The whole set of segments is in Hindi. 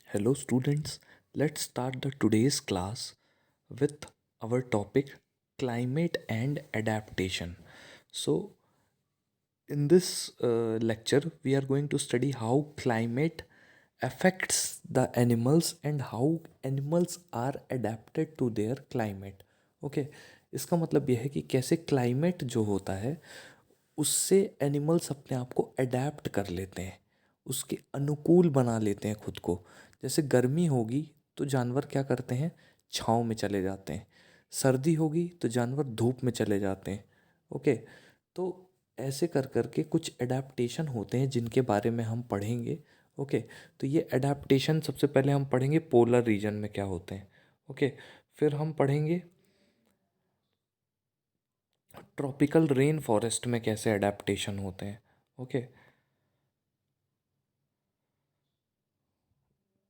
Hello students, let's start the today's class with our topic climate and adaptation. So in this lecture we are going to study how climate affects the animals and how animals are adapted to their climate. Okay इसका मतलब यह है कि कैसे क्लाइमेट जो होता है उससे एनिमल्स अपने आप को अडेप्ट कर लेते हैं, उसके अनुकूल बना लेते हैं खुद को। जैसे गर्मी होगी तो जानवर क्या करते हैं, छाँव में चले जाते हैं। सर्दी होगी तो जानवर धूप में चले जाते हैं। ओके, तो ऐसे कर कर के कुछ एडाप्टेशन होते हैं जिनके बारे में हम पढ़ेंगे। ओके, तो ये एडाप्टेशन सबसे पहले हम पढ़ेंगे पोलर रीजन में क्या होते हैं। ओके, फिर हम पढ़ेंगे ट्रॉपिकल रेन फॉरेस्ट में कैसे एडाप्टेशन होते हैं। ओके,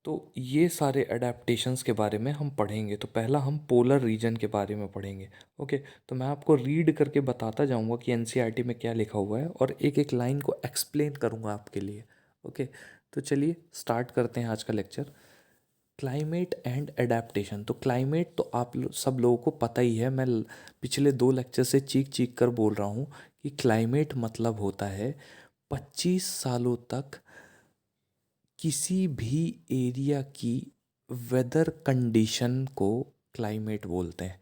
तो ये सारे अडेप्टेशंस के बारे में हम पढ़ेंगे। तो पहला हम पोलर रीजन के बारे में पढ़ेंगे। ओके, तो मैं आपको रीड करके बताता जाऊंगा कि एनसीईआरटी में क्या लिखा हुआ है और एक एक लाइन को एक्सप्लेन करूंगा आपके लिए। ओके, तो चलिए स्टार्ट करते हैं आज का लेक्चर। Climate and adaptation. तो क्लाइमेट तो सब लोगों को पता ही है, मैं पिछले 2 लेक्चर से चीख चीख कर बोल रहा हूँ कि क्लाइमेट मतलब होता है 25 सालों तक किसी भी एरिया की वेदर कंडीशन को क्लाइमेट बोलते हैं।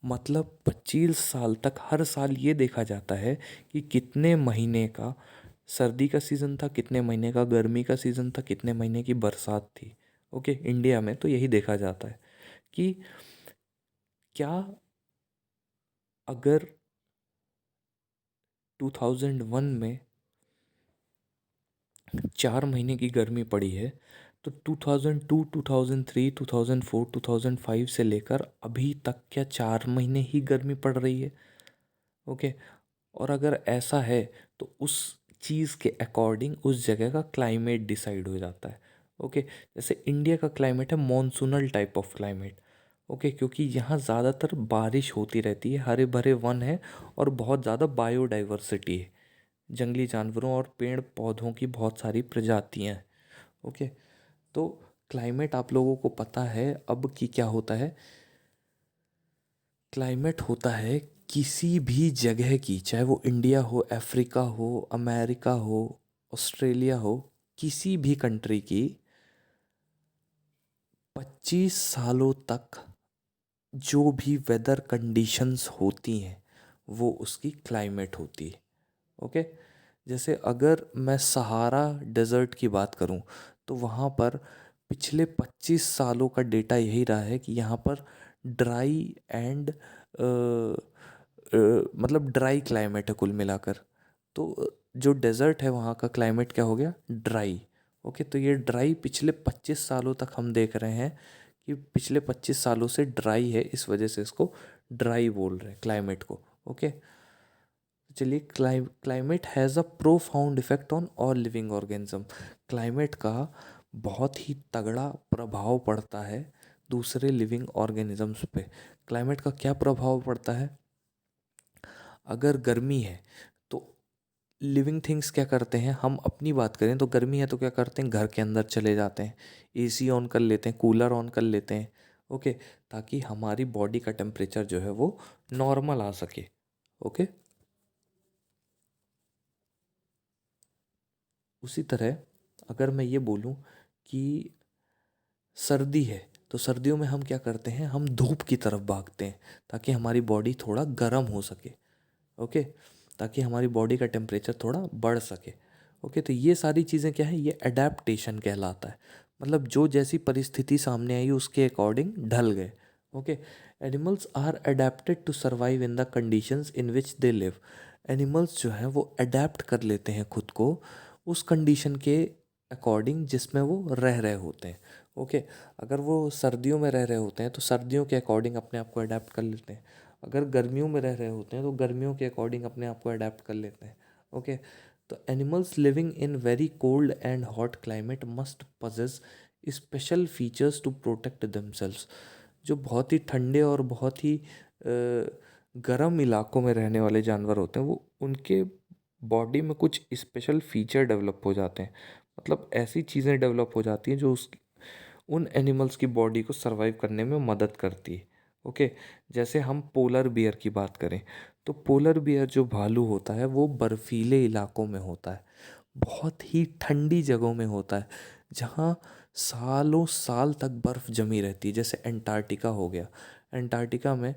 मतलब 25 साल तक हर साल ये देखा जाता है कि कितने महीने का सर्दी का सीज़न था, कितने महीने का गर्मी का सीज़न था, कितने महीने की बरसात थी। ओके, इंडिया में तो यही देखा जाता है कि क्या अगर 2001 में 4 महीने की गर्मी पड़ी है तो 2002, 2003, 2004, 2005 से लेकर अभी तक क्या 4 महीने ही गर्मी पड़ रही है। ओके, और अगर ऐसा है तो उस चीज़ के अकॉर्डिंग उस जगह का क्लाइमेट डिसाइड हो जाता है। ओके, जैसे इंडिया का क्लाइमेट है monsoonal type of climate. Okay, क्योंकि यहाँ ज़्यादातर बारिश होती रहती है, हरे भरे वन है और बहुत ज़्यादा बायोडाइवर्सिटी है, जंगली जानवरों और पेड़ पौधों की बहुत सारी प्रजातियाँ हैं। ओके, तो क्लाइमेट आप लोगों को पता है अब कि क्या होता है। क्लाइमेट होता है किसी भी जगह की, चाहे वो इंडिया हो, अफ्रीका हो, अमेरिका हो, ऑस्ट्रेलिया हो, किसी भी कंट्री की 25 सालों तक जो भी वेदर कंडीशंस होती हैं वो उसकी क्लाइमेट होती है। ओके, जैसे अगर मैं सहारा डेज़र्ट की बात करूं तो वहाँ पर पिछले 25 सालों का डेटा यही रहा है कि यहाँ पर ड्राई एंड मतलब ड्राई क्लाइमेट है कुल मिलाकर। तो जो डेज़र्ट है वहाँ का क्लाइमेट क्या हो गया, ड्राई। ओके, तो ये ड्राई पिछले 25 सालों तक हम देख रहे हैं कि पिछले 25 सालों से ड्राई है, इस वजह से इसको ड्राई बोल रहे हैं क्लाइमेट को। ओके, चलिए climate has a profound effect on all living organism. Climate का बहुत ही तगड़ा प्रभाव पड़ता है दूसरे लिविंग ऑर्गेनिजम्स पे। क्लाइमेट का क्या प्रभाव पड़ता है, अगर गर्मी है तो लिविंग थिंग्स क्या करते हैं, हम अपनी बात करें तो गर्मी है तो क्या करते हैं, घर के अंदर चले जाते हैं, एसी ऑन कर लेते हैं, कूलर ऑन कर लेते हैं। ओके, ताकि हमारी बॉडी का टेम्परेचर जो है वो नॉर्मल आ सके। ओके, उसी तरह अगर मैं ये बोलूँ कि सर्दी है तो सर्दियों में हम क्या करते हैं, हम धूप की तरफ भागते हैं ताकि हमारी बॉडी थोड़ा गर्म हो सके। ओके, ताकि हमारी बॉडी का टेम्परेचर थोड़ा बढ़ सके। ओके, तो ये सारी चीज़ें क्या है, ये अडेप्टेशन कहलाता है। मतलब जो जैसी परिस्थिति सामने आई उसके अकॉर्डिंग ढल गए। Okay, animals are adapted to survive in the conditions in which they live. Animals जो हैं वो अडेप्ट कर लेते हैं खुद को उस कंडीशन के अकॉर्डिंग जिसमें वो रह रहे होते हैं। ओके, अगर वो सर्दियों में रह रहे होते हैं तो सर्दियों के अकॉर्डिंग अपने आप को अडेप्ट कर लेते हैं, अगर गर्मियों में रह रहे होते हैं तो गर्मियों के अकॉर्डिंग अपने आप को अडेप्ट कर लेते हैं। ओके, तो animals living in very cold and hot climate must possess special features to protect themselves. जो बहुत ही ठंडे और बहुत ही गर्म इलाकों में रहने वाले जानवर होते हैं वो उनके बॉडी में कुछ स्पेशल फीचर डेवलप हो जाते हैं। मतलब ऐसी चीज़ें डेवलप हो जाती हैं जो उन एनिमल्स की बॉडी को सर्वाइव करने में मदद करती है। ओके, जैसे हम पोलर बियर की बात करें तो पोलर बियर जो भालू होता है वो बर्फीले इलाकों में होता है, बहुत ही ठंडी जगहों में होता है, जहाँ सालों साल तक बर्फ़ जमी रहती है। जैसे एंटार्क्टिका हो गया, एंटार्क्टिका में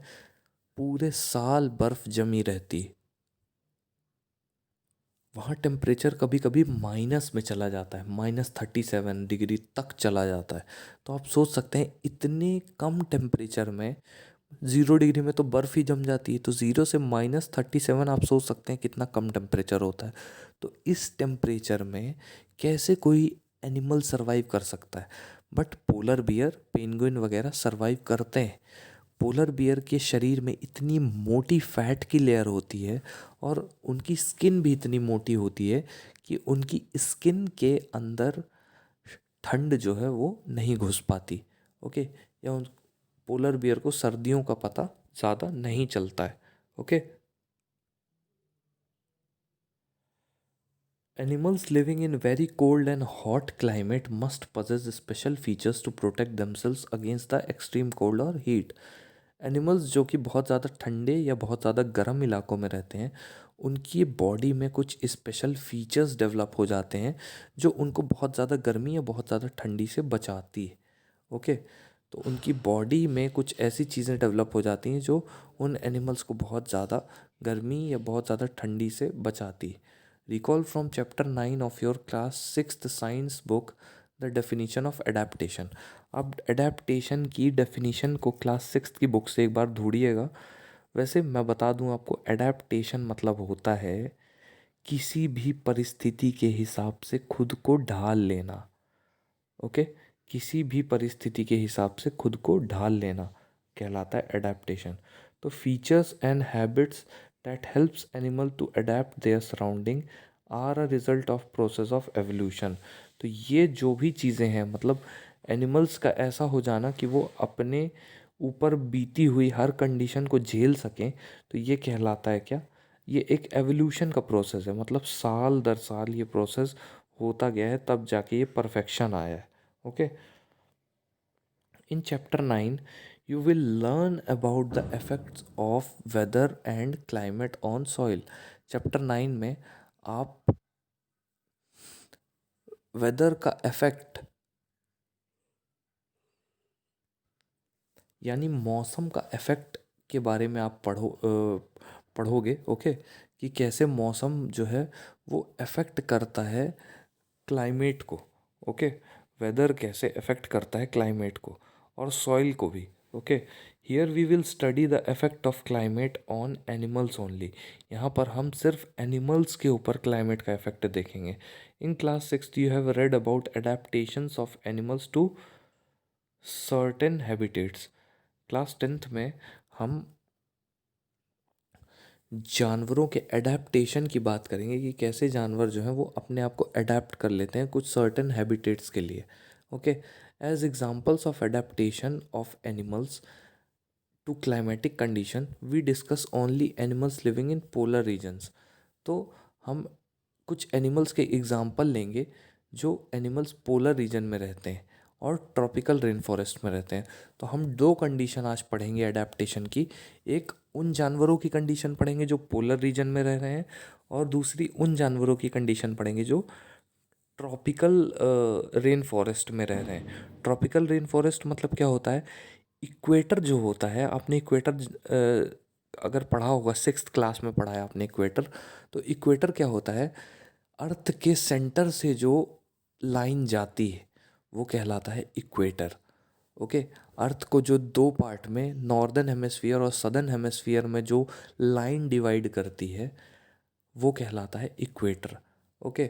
पूरे साल बर्फ़ जमी रहती है। वहाँ टेम्परेचर कभी कभी माइनस में चला जाता है, -37 डिग्री तक चला जाता है। तो आप सोच सकते हैं इतने कम टेम्परेचर में, 0 डिग्री में तो बर्फ़ ही जम जाती है, तो 0 से -37 आप सोच सकते हैं कितना कम टेम्परेचर होता है। तो इस टेम्परेचर में कैसे कोई एनिमल सरवाइव कर सकता है? बट पोलर बियर, पेंगुइन वगैरह सरवाइव करते हैं। पोलर बियर के शरीर में इतनी मोटी फैट की लेयर होती है और उनकी स्किन भी इतनी मोटी होती है कि उनकी स्किन के अंदर ठंड जो है वो नहीं घुस पाती। ओके, या उन पोलर बियर को सर्दियों का पता ज़्यादा नहीं चलता है। Okay, animals living in very cold and hot climate must possess special features to protect themselves against the extreme cold or heat. Animals जो कि बहुत ज़्यादा ठंडे या बहुत ज़्यादा गर्म इलाकों में रहते हैं, उनकी बॉडी में कुछ स्पेशल फीचर्स डेवलप हो जाते हैं जो उनको बहुत ज़्यादा गर्मी या बहुत ज़्यादा ठंडी से बचाती है। ओके, तो उनकी बॉडी में कुछ ऐसी चीज़ें डेवलप हो जाती हैं जो उन एनिमल्स को बहुत ज़्यादा गर्मी या बहुत ज़्यादा ठंडी से बचाती है। Recall from chapter 9 of your class 6th science book the definition of adaptation. अब एडेप्टेशन की डेफिनीशन को क्लास 6th की बुक से एक बार ढूंढिएगा। वैसे मैं बता दूं आपको, एडेप्टेशन मतलब होता है किसी भी परिस्थिति के हिसाब से खुद को ढाल लेना। ओके, किसी भी परिस्थिति के हिसाब से खुद को ढाल लेना कहलाता है एडेप्टेशन। तो features and habits that helps animal to adapt their surrounding are a result of process of evolution. तो ये जो भी चीज़ें हैं, मतलब एनिमल्स का ऐसा हो जाना कि वो अपने ऊपर बीती हुई हर कंडीशन को झेल सकें, तो ये कहलाता है क्या? ये एक एवोल्यूशन का प्रोसेस है। मतलब साल दर साल ये प्रोसेस होता गया है, तब जाके ये परफेक्शन आया है। Okay, in chapter 9 you will learn about the effects of weather and climate on soil। Chapter 9 में आप वेदर का इफेक्ट यानी मौसम का इफेक्ट के बारे में आप पढ़ोगे। ओके, कि कैसे मौसम जो है वो इफेक्ट करता है क्लाइमेट को। ओके, वेदर कैसे इफेक्ट करता है क्लाइमेट को और सॉइल को भी। Okay, here we will study the effect of climate on animals only. यहाँ पर हम सिर्फ एनिमल्स के ऊपर क्लाइमेट का इफेक्ट देखेंगे। In class 6 you have read about adaptations of animals to certain habitats. Class 10th में हम जानवरों के एडेप्टेशन की बात करेंगे कि कैसे जानवर जो हैं वो अपने आप को अडेप्ट कर लेते हैं कुछ सर्टेन हैबिटेट्स के लिए। Okay, as examples of adaptation of animals to climatic condition we discuss only animals living in polar regions. तो हम कुछ एनिमल्स के एग्जाम्पल लेंगे जो एनिमल्स पोलर रीजन में रहते हैं और ट्रॉपिकल रेन फॉरेस्ट में रहते हैं। तो हम दो कंडीशन आज पढ़ेंगे एडेप्टेशन की। एक उन जानवरों की कंडीशन पढ़ेंगे जो पोलर रीजन में रह रहे हैं, और दूसरी उन जानवरों की कंडीशन पढ़ेंगे जो ट्रॉपिकल रेन फॉरेस्ट में रह रहे हैं। ट्रॉपिकल रेन फॉरेस्ट मतलब क्या होता है? इक्वेटर जो होता है, आपने इक्वेटर अगर पढ़ा होगा, 6th क्लास में पढ़ा है आपने इक्वेटर। तो इक्वेटर क्या होता है? अर्थ के सेंटर से जो लाइन जाती है वो कहलाता है इक्वेटर। ओके, अर्थ को जो दो पार्ट में, नॉर्दर्न हेमिस्फीयर और सदर्न हेमिस्फीयर में जो लाइन डिवाइड करती है वो कहलाता है इक्वेटर। ओके,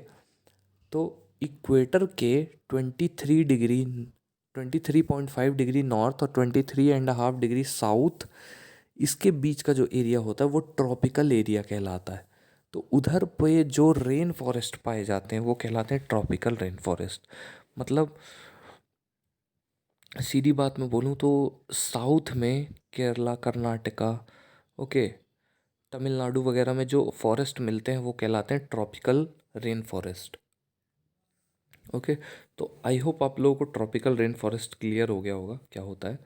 तो इक्वेटर के 23.5 डिग्री नॉर्थ और 23.5 डिग्री साउथ, इसके बीच का जो एरिया होता है वो ट्रॉपिकल एरिया कहलाता है। तो उधर पे जो रेन फॉरेस्ट पाए जाते हैं वो कहलाते हैं ट्रॉपिकल रेन फॉरेस्ट। मतलब सीधी बात में बोलूँ तो साउथ में केरला, कर्नाटका, ओके, तमिलनाडु वगैरह में जो फॉरेस्ट मिलते हैं वो कहलाते हैं ट्रॉपिकल रेन फॉरेस्ट। ओके, तो आई होप आप लोगों को ट्रॉपिकल रेन फॉरेस्ट क्लियर हो गया होगा क्या होता है।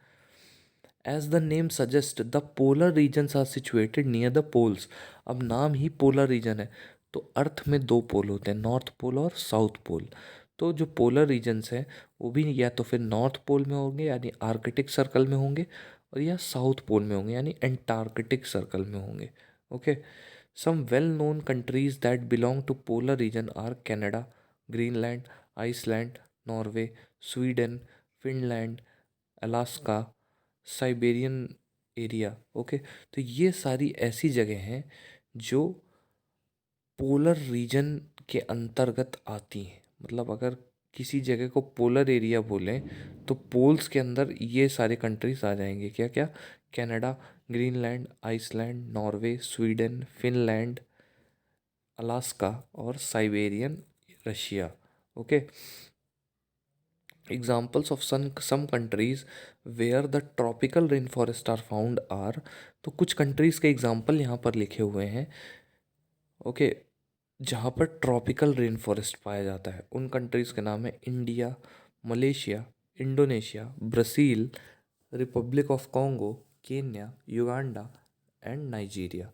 As the name suggest the polar regions are situated near the poles. अब नाम ही पोलर रीजन है, तो अर्थ में दो पोल होते हैं, नॉर्थ पोल और साउथ पोल। तो जो पोलर रीजन्स हैं वो भी या तो फिर नॉर्थ पोल में होंगे यानी आर्कटिक सर्कल में होंगे, और या साउथ पोल में होंगे यानी एंटार्कटिक सर्कल में होंगे। Okay, some well known countries that belong to polar region are Canada, Greenland, Iceland, Norway, Sweden, Finland, Alaska, Siberian area. Okay, तो ये सारी ऐसी जगह हैं जो पोलर रीजन के अंतर्गत आती हैं। मतलब अगर किसी जगह को पोलर एरिया बोलें तो पोल्स के अंदर ये सारे कंट्रीज आ जाएंगे। क्या क्या? Canada, Greenland, Iceland, Norway, Sweden, Finland, Alaska और Siberian Russia. Okay, examples of some countries where the tropical rainforest are found are, तो कुछ कंट्रीज के एग्जाम्पल यहाँ पर लिखे हुए हैं। ओके, जहाँ पर ट्रॉपिकल रेन फॉरेस्ट पाया जाता है उन कंट्रीज़ के नाम है India, Malaysia, Indonesia, Brazil, Republic of Congo, Kenya, Uganda and Nigeria.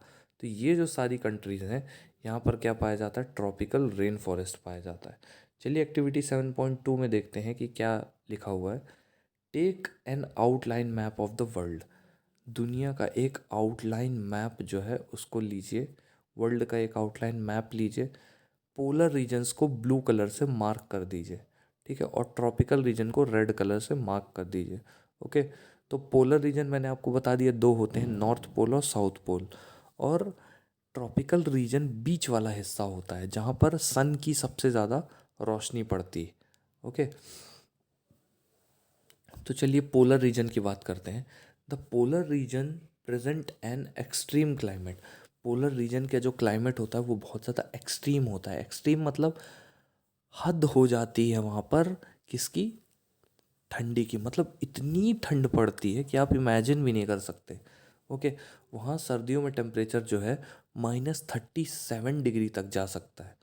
तो ये जो सारी कंट्रीज़ हैं यहाँ पर क्या पाया जाता है? ट्रॉपिकल रेन फॉरेस्ट पाया जाता है। चलिए एक्टिविटी 7.2 में देखते हैं कि क्या लिखा हुआ है। Take an outline map of the world. दुनिया का एक आउटलाइन मैप जो है उसको लीजिए, वर्ल्ड का एक आउटलाइन मैप लीजिए, पोलर रीजन्स को ब्लू कलर से मार्क कर दीजिए, ठीक है, और ट्रॉपिकल रीजन को रेड कलर से मार्क कर दीजिए। ओके, तो पोलर रीजन मैंने आपको बता दिया दो होते हैं, नॉर्थ पोल और साउथ पोल। और ट्रॉपिकल रीजन बीच वाला हिस्सा होता है जहाँ पर सन की सबसे ज़्यादा रोशनी पड़ती है। ओके, तो चलिए पोलर रीजन की बात करते हैं। The polar region present an extreme climate. Polar region का जो क्लाइमेट होता है वो बहुत ज़्यादा एक्सट्रीम होता है। एक्सट्रीम मतलब हद हो जाती है वहाँ पर किसकी? ठंडी की। मतलब इतनी ठंड पड़ती है कि आप इमेजिन भी नहीं कर सकते। ओके, वहाँ सर्दियों में टेम्परेचर जो है -37 डिग्री तक जा सकता है।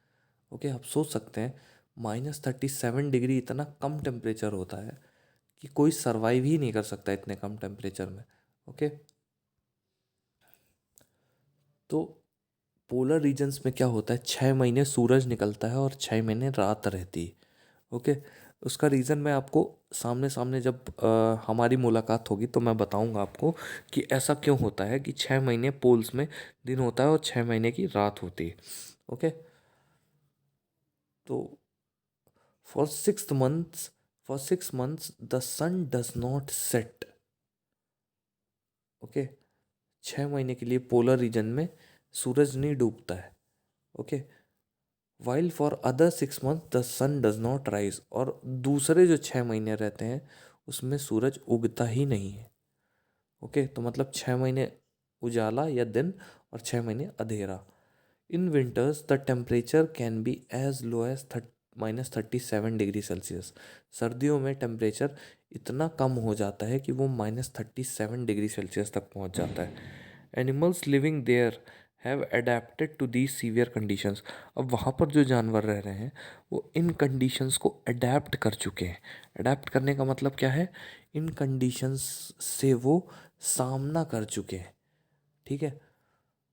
ओके, आप सोच सकते हैं -37 डिग्री इतना कम टेम्परेचर होता है कि कोई सरवाइव ही नहीं कर सकता इतने कम टेम्परेचर में। ओके, तो पोलर रीजन्स में क्या होता है, 6 महीने सूरज निकलता है और 6 महीने रात रहती है। ओके, उसका रीज़न मैं आपको सामने सामने जब हमारी मुलाकात होगी तो मैं बताऊंगा आपको कि ऐसा क्यों होता है कि 6 महीने पोल्स में दिन होता है और 6 महीने की रात होती है। ओके, तो for 6 months the sun does not set. Okay, 6 महीने के लिए पोलर रीजन में सूरज नहीं डूबता है। Okay, while for other 6 month the sun does not rise. और दूसरे जो 6 महीने रहते हैं उसमें सूरज उगता ही नहीं है। ओके, तो मतलब 6 महीने उजाला या दिन और 6 महीने अंधेरा। In winters the temperature can be as low as -37 degree Celsius. सर्दियों में टेम्परेचर इतना कम हो जाता है कि वो -37 डिग्री सेल्सियस तक पहुंच जाता है। Animals living there have adapted to these severe conditions. अब वहाँ पर जो जानवर रह रहे हैं वो इन कंडीशंस को अडेप्ट कर चुके हैं। अडेप्ट करने का मतलब क्या है? इन कंडीशंस से वो सामना कर चुके हैं, ठीक है,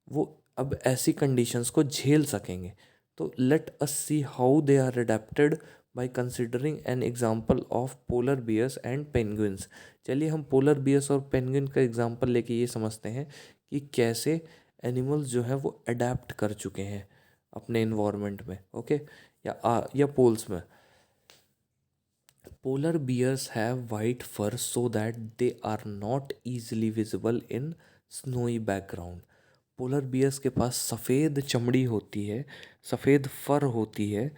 वो अब ऐसी कंडीशंस को झेल सकेंगे। तो let us see how they are adapted by considering an example of polar bears and penguins. चलिए हम पोलर बियर्स और पेंगुइन का एग्जांपल लेके ये समझते हैं कि कैसे एनिमल्स जो हैं वो अडेप्ट कर चुके हैं अपने इन्वायरमेंट में। ओके, या पोल्स में। Polar bears have white fur so that they are not easily visible in snowy background. Polar bears के पास सफ़ेद चमड़ी होती है, सफ़ेद फर होती है।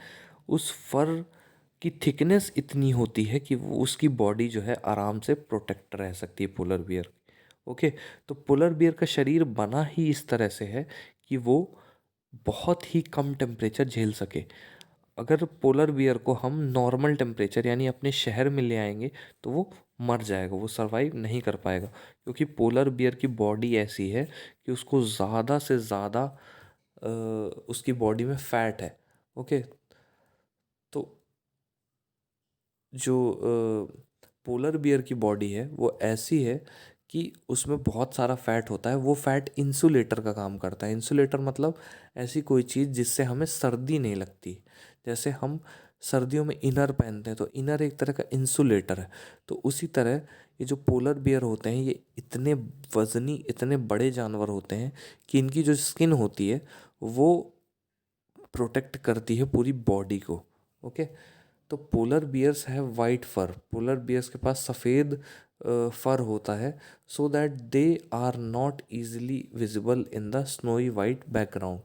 उस फर की थिकनेस इतनी होती है कि वो उसकी बॉडी जो है आराम से प्रोटेक्ट रह सकती है पोलर बियर। ओके, तो पोलर बियर का शरीर बना ही इस तरह से है कि वो बहुत ही कम टेम्परेचर झेल सके। अगर पोलर बियर को हम नॉर्मल टेम्परेचर यानी अपने शहर में ले आएंगे तो वो मर जाएगा, वो सरवाइव नहीं कर पाएगा, क्योंकि पोलर बियर की बॉडी ऐसी है कि उसको ज़्यादा से ज़्यादा उसकी बॉडी में फैट है। ओके, तो जो पोलर बियर की बॉडी है वो ऐसी है कि उसमें बहुत सारा फैट होता है। वो फैट इंसुलेटर का काम करता है। इंसुलेटर मतलब ऐसी कोई चीज़ जिससे हमें सर्दी नहीं लगती। जैसे हम सर्दियों में इनर पहनते हैं तो इनर एक तरह का इंसुलेटर है। तो उसी तरह ये जो पोलर बियर होते हैं ये इतने वजनी, इतने बड़े जानवर होते हैं कि इनकी जो स्किन होती है वो प्रोटेक्ट करती है पूरी बॉडी को। ओके, तो polar bears have white fur. Polar bears के पास सफ़ेद फर होता है so that they are not easily visible in the snowy white background.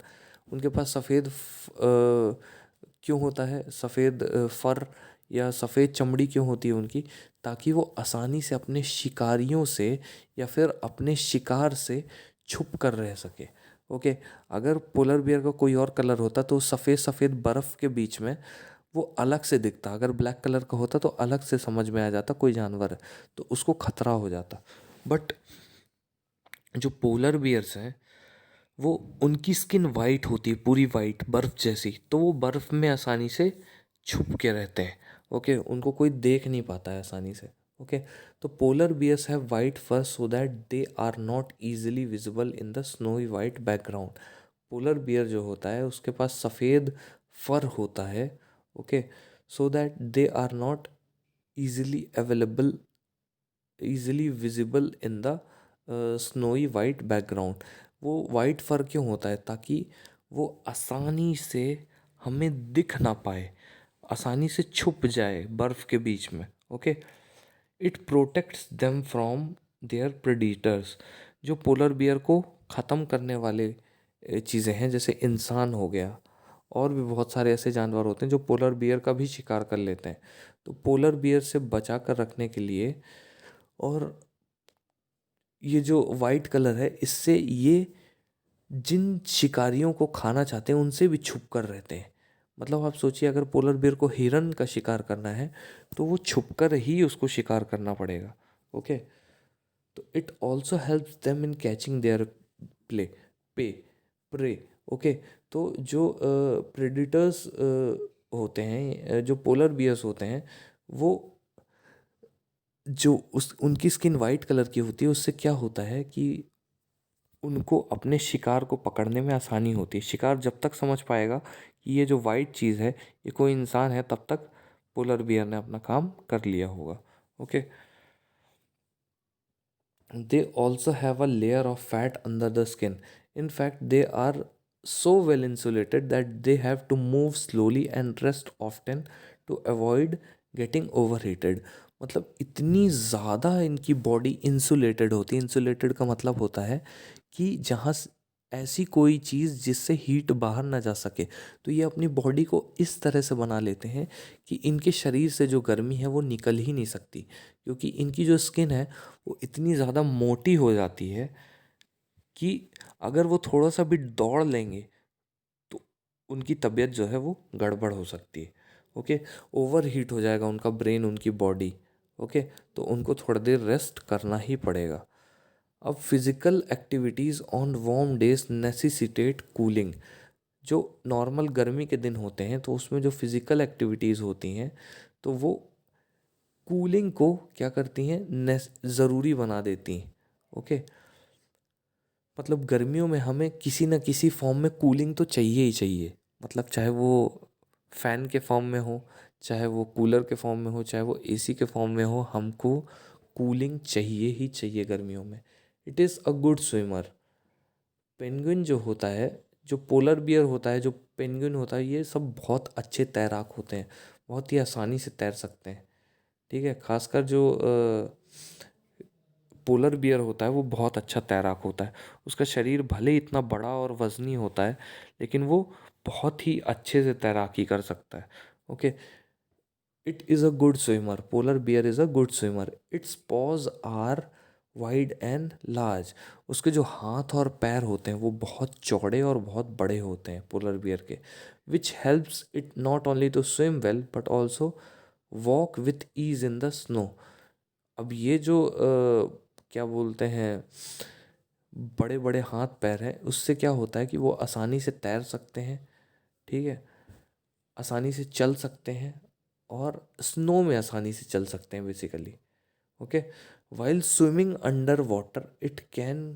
उनके पास सफ़ेद क्यों होता है, सफ़ेद फर या सफ़ेद चमड़ी क्यों होती है उनकी, ताकि वो आसानी से अपने शिकारियों से या फिर अपने शिकार से छुप कर रह सके। ओके, अगर पोलर बियर का कोई और कलर होता तो सफ़ेद सफ़ेद बर्फ़ के बीच में वो अलग से दिखता। अगर ब्लैक कलर का होता तो अलग से समझ में आ जाता कोई जानवर है, तो उसको खतरा हो जाता। बट जो पोलर बियर्स हैं वो, उनकी स्किन वाइट होती है, पूरी वाइट बर्फ़ जैसी, तो वो बर्फ़ में आसानी से छुप के रहते हैं। ओके, उनको कोई देख नहीं पाता है आसानी से। ओके, तो polar bears have white fur so that they are not easily visible in the snowy white background. Polar bear जो होता है उसके पास सफ़ेद फर होता है। Okay, so that they are not easily available easily visible in the snowy white background. वो वाइट फर क्यों होता है, ताकि वो आसानी से हमें दिख ना पाए, आसानी से छुप जाए बर्फ़ के बीच में। Okay, it protects them from their predators. जो पोलर बियर को ख़त्म करने वाले चीज़ें हैं, जैसे इंसान हो गया, और भी बहुत सारे ऐसे जानवर होते हैं जो पोलर बियर का भी शिकार कर लेते हैं। तो पोलर बियर से बचा कर रखने के लिए, और ये जो वाइट कलर है इससे ये जिन शिकारियों को खाना चाहते हैं उनसे भी छुप कर रहते हैं। मतलब आप सोचिए, अगर पोलर बियर को हिरन का शिकार करना है तो वो छुप कर ही उसको शिकार करना पड़ेगा। ओके, तो it also helps them in catching their play पे प्रे। ओके, तो जो प्रेडिटर्स होते हैं, जो पोलर बियर्स होते हैं, वो जो उस उनकी स्किन वाइट कलर की होती है, उससे क्या होता है कि उनको अपने शिकार को पकड़ने में आसानी होती है। शिकार जब तक समझ पाएगा कि ये जो वाइट चीज़ है ये कोई इंसान है, तब तक पोलर बियर ने अपना काम कर लिया होगा। Okay, they also have a layer of fat under the skin. In fact, they are so well insulated that they have to move slowly and rest often to avoid getting overheated. मतलब इतनी ज़्यादा इनकी बॉडी इंसुलेटेड होती है। इंसुलेटेड का मतलब होता है कि जहाँ ऐसी कोई चीज़ जिससे हीट बाहर ना जा सके, तो ये अपनी बॉडी को इस तरह से बना लेते हैं कि इनके शरीर से जो गर्मी है वो निकल ही नहीं सकती, क्योंकि इनकी जो स्किन है वो इतनी ज़्यादा मोटी हो जाती है कि अगर वो थोड़ा सा भी दौड़ लेंगे तो उनकी तबीयत जो है वो गड़बड़ हो सकती है। ओके, ओवर हीट हो जाएगा उनका ब्रेन, उनकी बॉडी। ओके, तो उनको थोड़ा देर रेस्ट करना ही पड़ेगा। अब physical activities on warm days necessitate cooling. जो नॉर्मल गर्मी के दिन होते हैं तो उसमें जो फिज़िकल एक्टिविटीज़ होती हैं तो वो कूलिंग को क्या करती हैं, ज़रूरी बना देती हैं। ओके, मतलब गर्मियों में हमें किसी न किसी फॉर्म में कूलिंग तो चाहिए ही चाहिए। मतलब चाहे वो फ़ैन के फॉर्म में हो, चाहे वो कूलर के फॉर्म में हो, चाहे वो एसी के फॉर्म में हो, हमको कूलिंग चाहिए ही चाहिए गर्मियों में। It is a good swimmer. Penguin जो होता है, जो पोलर बियर होता है, जो पेंगुइन होता है, ये सब बहुत अच्छे तैराक होते हैं, बहुत ही आसानी से तैर सकते हैं। ठीक है, खासकर जो पोलर बियर होता है वो बहुत अच्छा तैराक होता है। उसका शरीर भले ही इतना बड़ा और वज़नी होता है, लेकिन वो बहुत ही अच्छे से तैराकी कर सकता है। Okay, it is a good swimmer. Polar bear is a good swimmer. Its paws are wide and large. उसके जो हाथ और पैर होते हैं वो बहुत चौड़े और बहुत बड़े होते हैं पोलर बियर के, which helps it not only to swim well but also walk with ease in the snow. अब ये जो क्या बोलते हैं, बड़े बड़े हाथ पैर हैं, उससे क्या होता है कि वो आसानी से तैर सकते हैं। ठीक है, आसानी से चल सकते हैं और स्नो में आसानी से चल सकते हैं basically. Okay, while swimming under water it can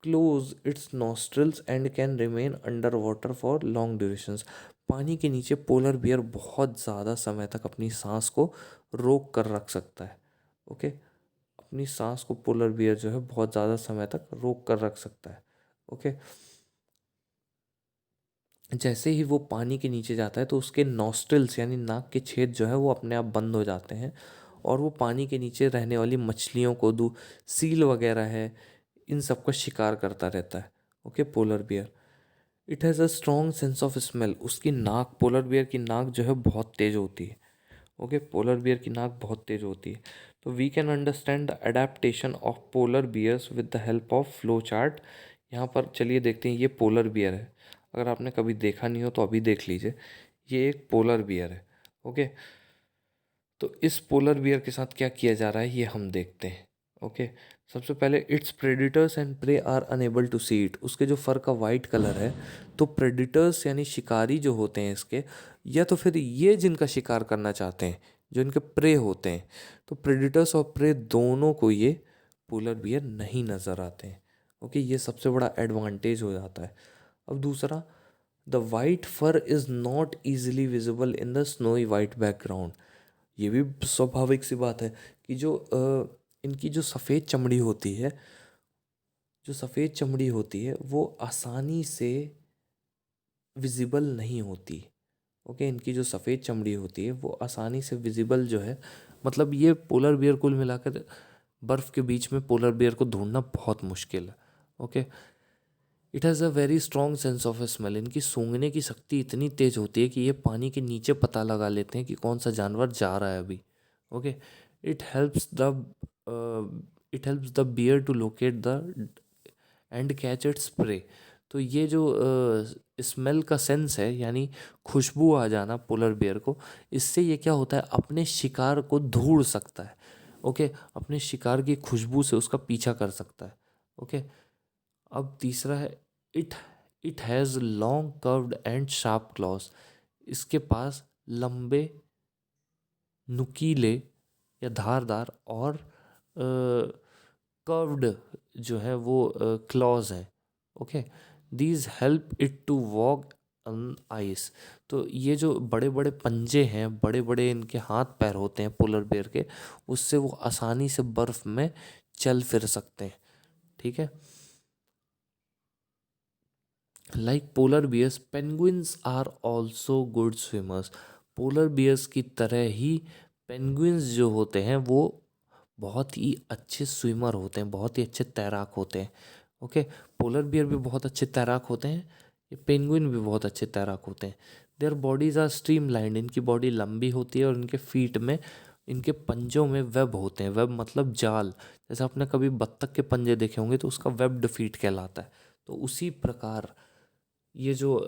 close it's nostrils and can remain under water for long durations. पानी के नीचे पोलर बियर बहुत ज़्यादा समय तक अपनी सांस को रोक कर रख सकता है। ओके, अपनी सांस को पोलर बियर जो है बहुत ज़्यादा समय तक रोक कर रख सकता है। ओके, जैसे ही वो पानी के नीचे जाता है तो उसके नॉस्ट्रल्स यानी नाक के छेद जो है वो अपने आप बंद हो जाते हैं और वो पानी के नीचे रहने वाली मछलियों को सील वगैरह है इन सब का शिकार करता रहता है। Okay, polar bear it has a strong sense of smell. उसकी नाक, पोलर बियर की नाक जो है बहुत तेज होती है। ओके, पोलर बियर की नाक बहुत तेज होती है। तो we can understand the adaptation of polar bears with the help of flow chart. यहाँ पर चलिए देखते हैं, ये पोलर बियर है। अगर आपने कभी देखा नहीं हो तो अभी देख लीजिए, ये एक पोलर बियर है। ओके, तो इस पोलर बियर के साथ क्या किया जा रहा है ये हम देखते हैं। ओके, सबसे पहले its predators and prey are unable to see it. उसके जो फर का वाइट कलर है, तो प्रेडिटर्स यानी शिकारी जो होते हैं इसके, या तो फिर ये जिनका शिकार करना चाहते हैं जो इनके प्रे होते हैं, तो प्रेडिटर्स और प्रे दोनों को ये पोलर बियर नहीं नज़र आते हैं। ओके, ये सबसे बड़ा एडवांटेज हो जाता है। अब दूसरा, the white fur is not easily visible in the snowy white background. ये भी स्वाभाविक सी बात है कि जो इनकी जो सफ़ेद चमड़ी होती है, जो सफ़ेद चमड़ी होती है वो आसानी से विजिबल नहीं होती। ओके, इनकी जो सफ़ेद चमड़ी होती है वो आसानी से विजिबल जो है, मतलब ये पोलर बियर कुल मिलाकर बर्फ़ के बीच में पोलर बियर को ढूंढना बहुत मुश्किल है। Okay, it has a very strong sense of smell. इनकी सूंघने की शक्ति इतनी तेज़ होती है कि ये पानी के नीचे पता लगा लेते हैं कि कौन सा जानवर जा रहा है अभी। Okay, it helps the it helps the bear to locate the and catch its prey. तो ये जो स्मेल का सेंस है यानी खुशबू आ जाना पोलर बियर को, इससे ये क्या होता है, अपने शिकार को ढूंढ सकता है। ओके, अपने शिकार की खुशबू से उसका पीछा कर सकता है। ओके, अब तीसरा है, it it has long curved and sharp clause. इसके पास लंबे, नुकीले या धारदार और कर्व्ड जो है वो क्लॉज हैं। Okay, these help it to walk on ice. तो ये जो बड़े बड़े पंजे हैं, बड़े बड़े इनके हाथ पैर होते हैं पोलर बेयर के, उससे वो आसानी से बर्फ़ में चल फिर सकते हैं। ठीक है, like polar bears penguins are also good swimmers. Polar bears की तरह ही पेंगुइन्स जो होते हैं वो बहुत ही अच्छे स्विमर होते हैं, बहुत ही अच्छे तैराक होते हैं। ओके, पोलर बियर भी बहुत अच्छे तैराक होते हैं, ये पेंगुइन भी बहुत अच्छे तैराक होते हैं। Their bodies are streamlined. इनकी बॉडी लंबी होती है और इनके फीट में, इनके पंजों में वेब होते हैं। वेब मतलब जाल। जैसे आपने कभी बत्तख के पंजे देखे होंगे तो उसका वेब्ड फीट कहलाता है। तो उसी प्रकार ये जो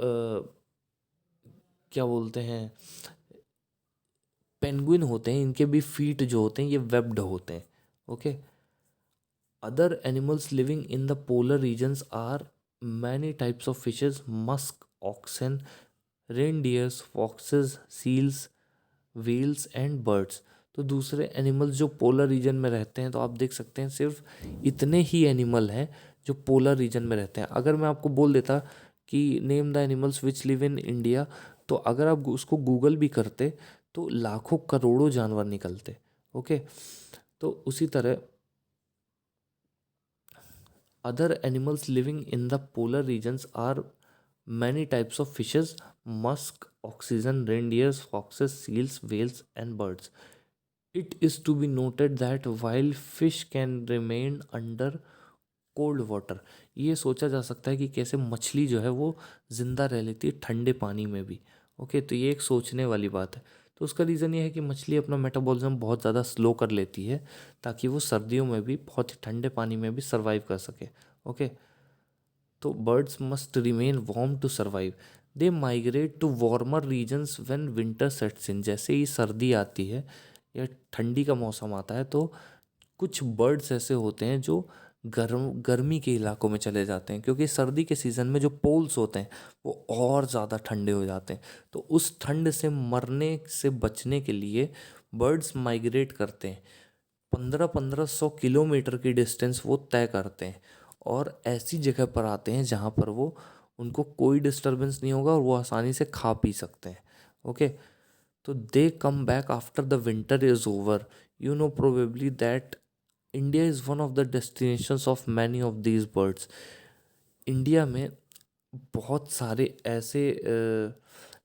क्या बोलते हैं, पेंगुइन होते हैं, इनके भी फीट जो होते हैं ये वेब्ड होते हैं। Okay, other animals living in the polar regions are many types of fishes, musk, oxen, reindeers, foxes, seals, whales and birds. तो दूसरे एनिमल्स जो पोलर रीजन में रहते हैं, तो आप देख सकते हैं सिर्फ इतने ही एनिमल हैं जो पोलर रीजन में रहते हैं। अगर मैं आपको बोल देता कि name the animals which live in India, तो अगर आप उसको गूगल भी करते तो लाखों करोड़ों जानवर निकलते। ओके, तो उसी तरह other animals living in the polar regions are many types of fishes, musk, oxygen, reindeers, foxes, seals, whales and birds. It is to be noted that while fish can remain under cold water, ये सोचा जा सकता है कि कैसे मछली जो है वो ज़िंदा रह लेती है ठंडे पानी में भी। ओके, तो ये एक सोचने वाली बात है। तो उसका रीज़न ये है कि मछली अपना मेटाबॉलिज्म बहुत ज़्यादा स्लो कर लेती है ताकि वो सर्दियों में भी बहुत ही ठंडे पानी में भी सर्वाइव कर सके। ओके, तो birds must remain warm to survive. They migrate to warmer regions when winter sets in. जैसे ही सर्दी आती है या ठंडी का मौसम आता है तो कुछ बर्ड्स ऐसे होते हैं जो गर्मी के इलाकों में चले जाते हैं, क्योंकि सर्दी के सीज़न में जो पोल्स होते हैं वो और ज़्यादा ठंडे हो जाते हैं। तो उस ठंड से मरने से बचने के लिए बर्ड्स माइग्रेट करते हैं। 1500 किलोमीटर की डिस्टेंस वो तय करते हैं और ऐसी जगह पर आते हैं जहाँ पर वो उनको कोई डिस्टरबेंस नहीं होगा और वो आसानी से खा पी सकते हैं। ओके, तो they come back after the winter is over. You know probably that India is one of the destinations of many of these birds. India में बहुत सारे ऐसे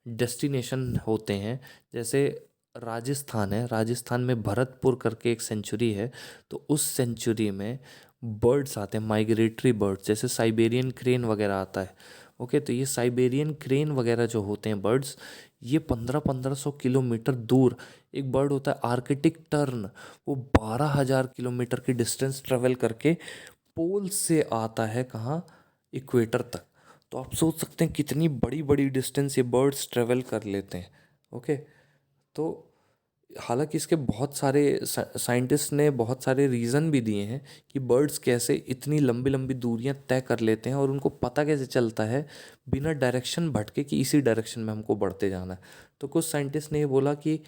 डेस्टिनेशन होते हैं, जैसे राजस्थान है, राजस्थान में भरतपुर करके एक सेंचुरी है। तो उस सेंचुरी में बर्ड्स आते हैं, माइग्रेटरी बर्ड्स, जैसे साइबेरियन क्रेन वगैरह आता है। ओके, तो ये साइबेरियन क्रेन वगैरह जो होते हैं बर्ड्स, ये 1500 किलोमीटर दूर, एक बर्ड होता है आर्कटिक टर्न, वो 12,000 किलोमीटर की डिस्टेंस ट्रेवल करके पोल से आता है कहाँ, इक्वेटर तक। तो आप सोच सकते हैं कितनी बड़ी बड़ी डिस्टेंस ये बर्ड्स ट्रेवल कर लेते हैं। ओके, तो हालांकि इसके बहुत सारे साइंटिस्ट ने बहुत सारे रीज़न भी दिए हैं कि बर्ड्स कैसे इतनी लंबी लंबी दूरियां तय कर लेते हैं और उनको पता कैसे चलता है बिना डायरेक्शन भटके कि इसी डायरेक्शन में हमको बढ़ते जाना है। तो कुछ साइंटिस्ट ने ये बोला कि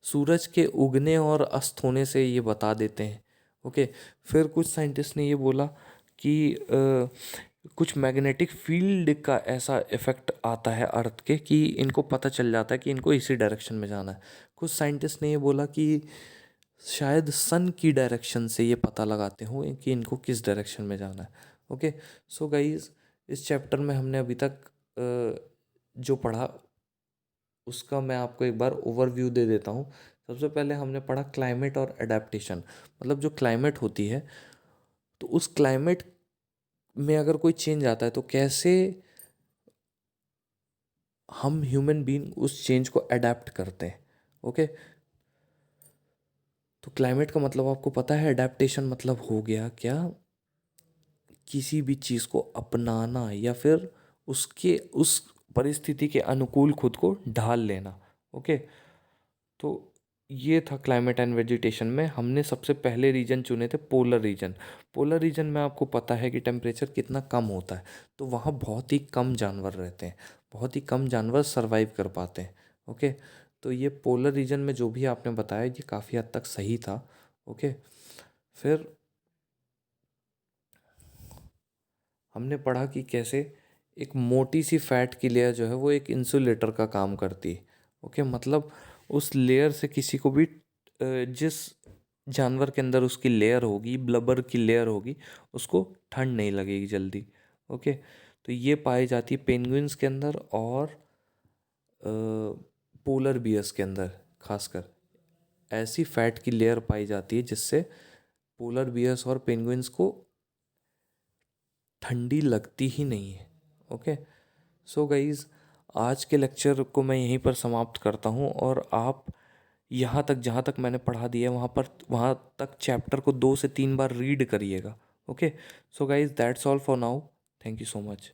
सूरज के उगने और अस्त होने से ये बता देते हैं। ओके, फिर कुछ साइंटिस्ट ने ये बोला कि कुछ मैग्नेटिक फील्ड का ऐसा इफ़ेक्ट आता है अर्थ के कि इनको पता चल जाता है कि इनको इसी डायरेक्शन में जाना है। कुछ साइंटिस्ट ने ये बोला कि शायद सन की डायरेक्शन से ये पता लगाते हो कि इनको किस डायरेक्शन में जाना है। ओके, सो गाइस, इस चैप्टर में हमने अभी तक जो पढ़ा उसका मैं आपको एक बार ओवरव्यू दे देता हूँ। सबसे पहले हमने पढ़ा क्लाइमेट और एडेप्टेशन, मतलब जो क्लाइमेट होती है, तो उस क्लाइमेट में अगर कोई चेंज आता है तो कैसे हम ह्यूमन बीइंग उस चेंज को अडेप्ट करते हैं। ओके, तो क्लाइमेट का मतलब आपको पता है, अडेप्टेशन मतलब हो गया क्या, किसी भी चीज़ को अपनाना या फिर उसके उस परिस्थिति के अनुकूल खुद को ढाल लेना। ओके, तो ये था क्लाइमेट एंड वेजिटेशन में। हमने सबसे पहले रीजन चुने थे पोलर रीजन। पोलर रीजन में आपको पता है कि टेम्परेचर कितना कम होता है, तो वहाँ बहुत ही कम जानवर रहते हैं, बहुत ही कम जानवर सरवाइव कर पाते हैं। ओके, तो ये पोलर रीजन में जो भी आपने बताया ये काफ़ी हद तक सही था। ओके, फिर हमने पढ़ा कि कैसे एक मोटी सी फैट की लेयर जो है वो एक इंसुलेटर का काम करती है। ओके, मतलब उस लेयर से किसी को भी जिस जानवर के अंदर उसकी लेयर होगी, ब्लबर की लेयर होगी, उसको ठंड नहीं लगेगी जल्दी। ओके, तो ये पाई जाती है पेंगुइन्स के अंदर और पोलर बियर्स के अंदर। खासकर ऐसी फैट की लेयर पाई जाती है जिससे पोलर बियर्स और पेंगुइन्स को ठंडी लगती ही नहीं है। ओके, सो गाइज़, आज के लेक्चर को मैं यहीं पर समाप्त करता हूँ और आप यहाँ तक जहाँ तक मैंने पढ़ा दिया वहाँ तक चैप्टर को 2 से 3 बार रीड करिएगा। Okay, so guys, that's all for now. Thank you so much.